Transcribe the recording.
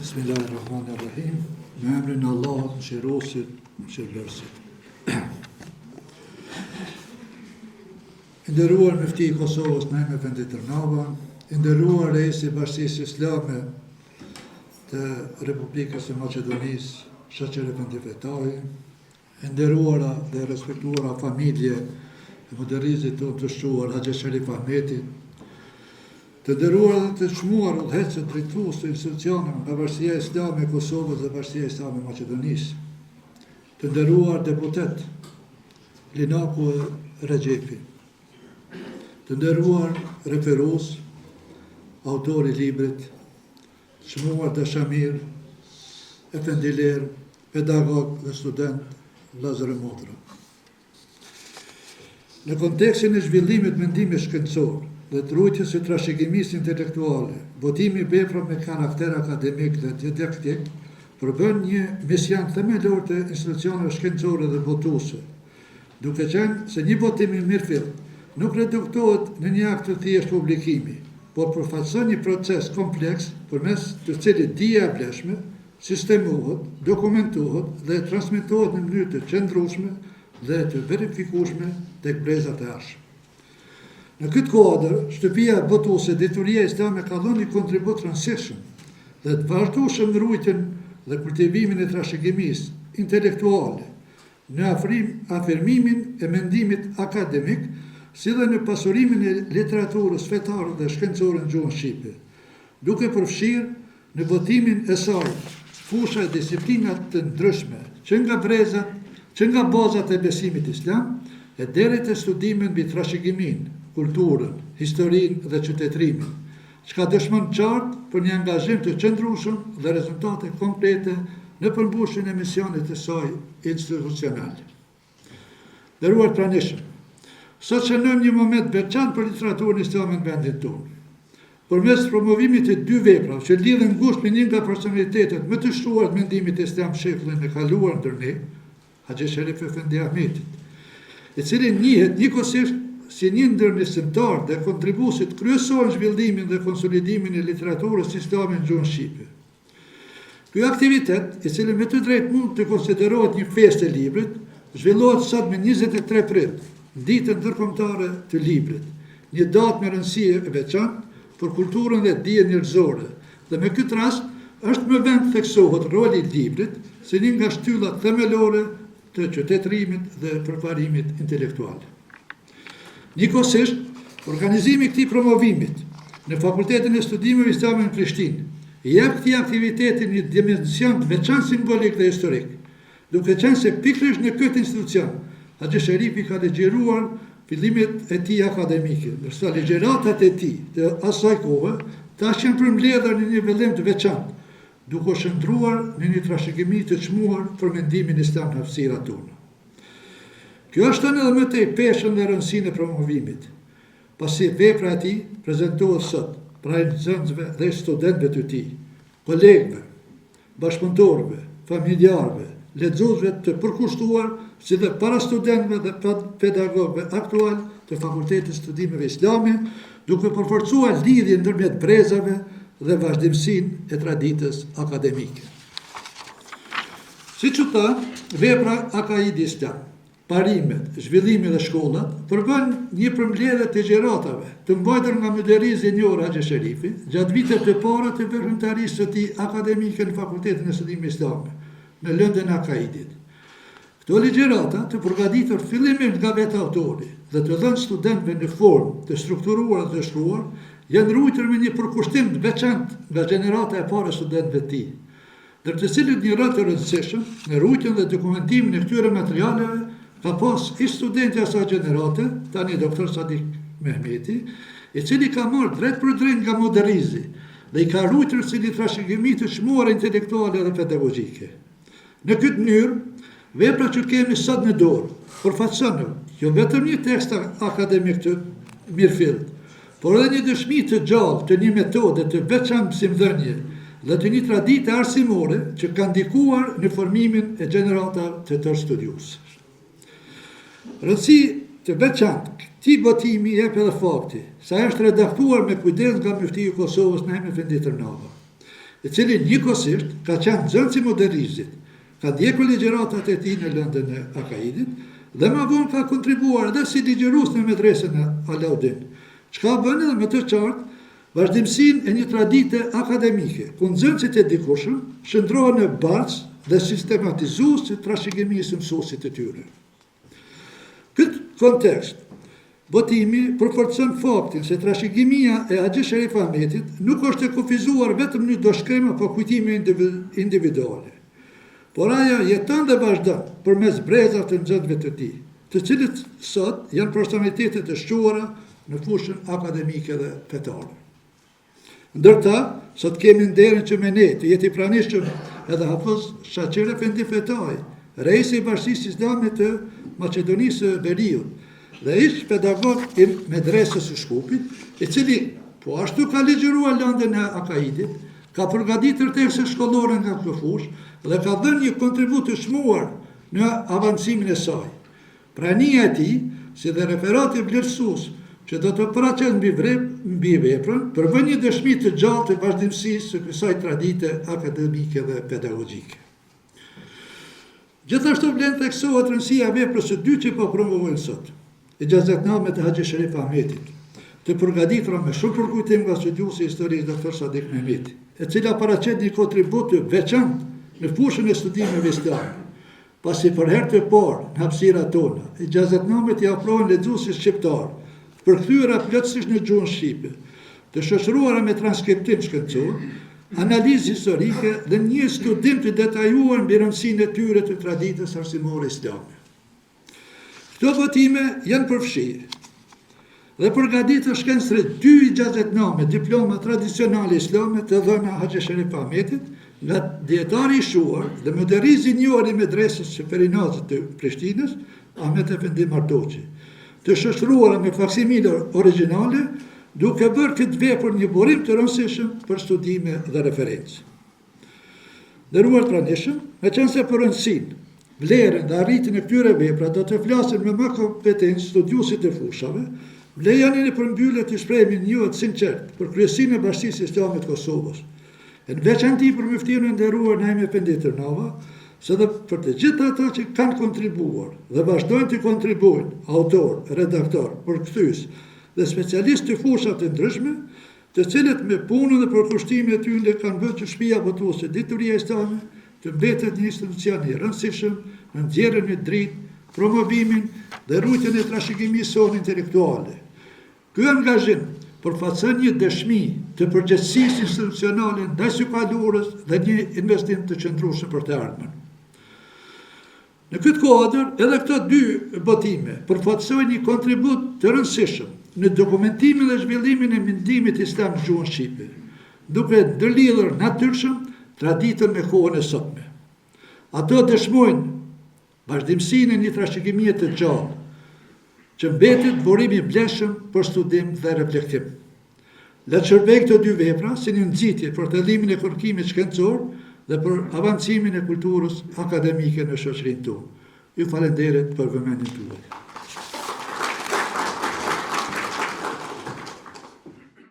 Bismillahirrahmanirrahim. Me emrin e Allahut, mëshiruesit, mëshirëbërësit. Nderuar Mufti i Kosovës Naim Efendi Tërnava, nderuar Reisi i Bashkisë Islame të Republikës së Maqedonisë, Shoqer Efendi Fetahi, nderuara dhe respektuara familje e moderizit të shquar Haxhi Sharif Ahmetit, të nderuar dhe të çmuar udhëhecët drejtues të institucioneve nga Bashkia Islame e Kosovës dhe Bashkia Islame e Maqedonisë, të nderuar deputet Linaku Rexhepi, të nderuar referues, autori i librit, çmuar Dashamir, efendiler, pedagog dhe student vëllezër e motra. Në kontekstin e zhvillimit mendimit shkencor dhe të rujtjes së trashëgimisë intelektuale, botimi i vepra me karakter akademik dhe didaktik përbën një mision themelor të institucioneve shkencore dhe botuese, duke qenë se një botim i mirëfill nuk reduktohet në një akt të thjeshtë publikimi, por përfaqëson një proces kompleks përmes të cilit dija e vlefshme sistemohet, dokumentohet dhe transmetohet në mënyrë të qëndrueshme dhe të verifikueshme tek brezat e arshëm. Në këtë kuadër, shtëpia botuese Dituria Islame ka dhënë një kontribut rëndësishëm dhe të vazhdueshëm në rujtjen dhe kultivimin e trashëgimisë intelektuale, në afirmimin e mendimit akademik, si dhe në pasurimin e literaturës fetare dhe shkencore në gjuhën shqipe, duke përfshirë në botimin e saj fusha e disiplinat të ndryshme, që nga bazat e besimit islam, e deri te studimet mbi trashëgimin, kulturën, historinë dhe qytetrimin, çka dëshmon qartë për një angazhim të qëndrueshëm dhe rezultate konkrete në përmbushjen e misionit të saj institucional. Nderuar pranishëm, sot shënojmë një moment veçantë për literaturën islame në vendin tonë. Përmes promovimit të dy veprave që lidhen ngushtë me një nga personalitetet më të shtuar të mendimit islam shekullin e kaluar ndër ne, Haxhi Sharif Efendi Ahmetit, i cili njihet njëkohësisht si një ndërnisëtar dhe kontribuesit kryesor në zhvillimin dhe konsolidimin e literaturës islame në gjuhën shqipe. Ky aktivitet, i cili me të drejtë mund të konsiderohet një festë e librit, zhvillohet sot me 23 prit, ditën ndërkombëtare të librit, një datë me rëndësi e veçantë për kulturën dhe dijen njerëzore, dhe me këtë rast është më vend theksohet roli i librit si një nga shtyllat themelore të qytetërimit dhe përparimit intelektual. Njëkohësisht, organizimi i këtij promovimit në Fakultetin e Studimeve Islame në Prishtinë jep këtij aktiviteti një dimension të veçantë simbolik dhe historik, duke qenë se pikërisht në këtë institucion Haxhi Sharifi ka ligjëruar fillimet e tij akademike, ndërsa ligjëratat e tij të asaj kohe tash janë përmbledhur në një vendim të veçantë, duke shndruar në një trashëgimi të çmuar për mendimin islam në hapësirat tona. Kjo është edhe më tej peshën dhe rëndësinë e promovimit, pasi vepra e tij prezantohet sot pra nxënësve dhe studentëve të tij, kolegëve, bashkëpunëtorëve, familjarëve, lexuesve të përkushtuar, si dhe para studentëve dhe pedagogëve aktual të Fakultetit të Studimeve Islame, duke përforcuar lidhjen ndërmjet brezave dhe vazhdimsinë e traditës akademike. Siç u tha, vepra akaidi islam, parimet, zhvillimi dhe shkollat përbën një përmbledhje të gjeratave të mbajtur nga moderizi i njohur Haxhi Sharifi gjatë viteve të para të veprimtarisë së tij akademike në Fakultetin e Studimeve Islame, në lëndën e akaidit. Këto ligjërata të përgatitur fillimisht nga vetë autori dhe të dhënë studentëve në formë të strukturuar dhe të shkruar, janë ruajtur me një përkushtim të veçantë nga gjenerata e parë e studentëve të tij, ndër të cilët një rol të rëndësishëm në ruajtjen dhe dokumentimin e këtyre materialeve ka pas i studenti asaj gjenerate, tani doktor Sadik Mehmeti, i cili ka marrë drejt për drejt nga moderizi dhe i ka ruajtur si një trashëgimi të çmuar intelektuale dhe pedagogjike. Në këtë mënyrë, vepra që kemi sot në dorë përfaqëson jo vetëm një tekst akademik të mirëfillt, por edhe një dëshmi të gjallë të një metode të veçantë mësimdhënie dhe të një tradite arsimore që ka ndikuar në formimin e gjeneratave të tërë studiuesve. Rëndësi të veçantë këtij botimi jep edhe fakti se është redaktuar me kujdes nga Muftiu i Kosovës Naim Efendi Tërnava, i cili njëkohësisht ka qenë nxënës i modernizmit, ka ndjekur ligjëratat e tij në lëndën e Akaidit dhe më vonë ka kontribuar edhe si ligjërues në medresën e Alaudin, çka bën edhe më të qartë vazhdimsinë e një tradite akademike, ku nxënësit e dikurshëm shndrohen në bazë dhe sistematizues të trashëgimisë së mësuesit të tyre. Këtë kontekst, botimi përforcon faktin se trashëgimia e Haxhi Sherif Ahmetit nuk është e kufizuar vetëm në doshkrim apo kujtime individuale, por ajo jeton dhe vazhdon përmes brezave të nxënësve të tij, të cilët sot janë personalitete të shquara në fushën akademike dhe fetare. Ndërta, sot kemi nderin që me ne të jeti pranishëm edhe Hafiz Shaqir Efendi Fetaj, reisi i Bashkisë Islame të Maqedonisë së Veriut, dhe ish pedagog i medresës së Shkupit, i cili po ashtu ka ligjëruar lëndën e Akaidit, ka përgatitur tekste shkollore nga kjo fushë dhe ka dhënë një kontribut të çmuar në avancimin e saj. Prania e tij, si dhe referati vlerësues që do të paraqet mbi veprën, përbën një dëshmi të gjallë të vazhdimësisë së kësaj tradite akademike dhe pedagogjike. Gjithashtu vlen theksohet rëndësia e veprës së dytë që po promovojnë sot, ixhazatnamet e Haxhi Sherif Ahmetit, të përgatitura me shumë përkujtim nga studiuesi i historisë Dr. Sadik Mehmeti, e cila paraqet një kontribut të veçantë në fushën e studimeve islame, pasi për herë të parë në hapësirat tona, ixhazatnamet i ofrohen lexuesit shqiptar, përkthyera plotësisht në gjuhën shqipe, të shoqëruara me transkriptim shkencor, analizë historike dhe një studim të detajuar mbi rëndësinë e tyre të traditës arsimore islame. Këto votime janë përfshirë dhe përgatitën shkencëre 2 ixhazatname, diploma tradicionale islame të dhëna Haxhi Sherif Ahmetit nga dietari i shuar dhe moderisti i njohur i medresës së Perinazit të Prishtinës, Ahmet Efendi Martoqi, të shoqëruara me faksimile origjinale, duke bërë këtë vepër një burim të rëndësishëm për studime dhe referencë. Nderuar pranishëm, meqense për rëndësinë, vlerën dhe arritjen e këtyre vepra do të flasin me më kompetencë studiuesit e fushave, lejani në përmbyllje të shprehemi një sinqert për kryesinë e Bashkisë Islame të Kosovës, në veçanti për muftin e nderuar Naim Efendi Tërnava, se dhe për të gjithë ata që kanë kontribuar dhe vazhdojnë të kontribuojnë, autor, redaktor, përkthyes dhe specialistë të fushat të ndryshme, të cilët me punën dhe përkushtimin e tyre kanë bërë që shtëpia botuese Dituria Islame të mbetet një institucion i rëndësishëm në nxjerrjen e dritë, promovimin dhe rrugën e trashëgimisë sonë intelektuale. Ky angazhim përfaqëson një dëshmi të përgjegjësisë institucionale ndaj sykalurës dhe një investim të qëndrueshëm për të ardhmen. Në këtë kuadër, edhe këto 2 botime përfaqësojnë një kontribut të rëndësishëm në dokumentimin dhe zhvillimin e mendimit islam në gjuhën shqipe, duke ndërlidhur natyrshëm traditën me kohën e sotme. Ato dëshmojnë vazhdimsinë e një trashëgimie të gjallë, që mbetet burim i vlefshëm për studim dhe reflektim. Le të shërbej këto 2 vepra si një nxitje për tellimin e kërkimit shkencor dhe për avancimin e kulturës akademike në shoqërinë tonë. Ju falenderoj për vëmendjen tuaj.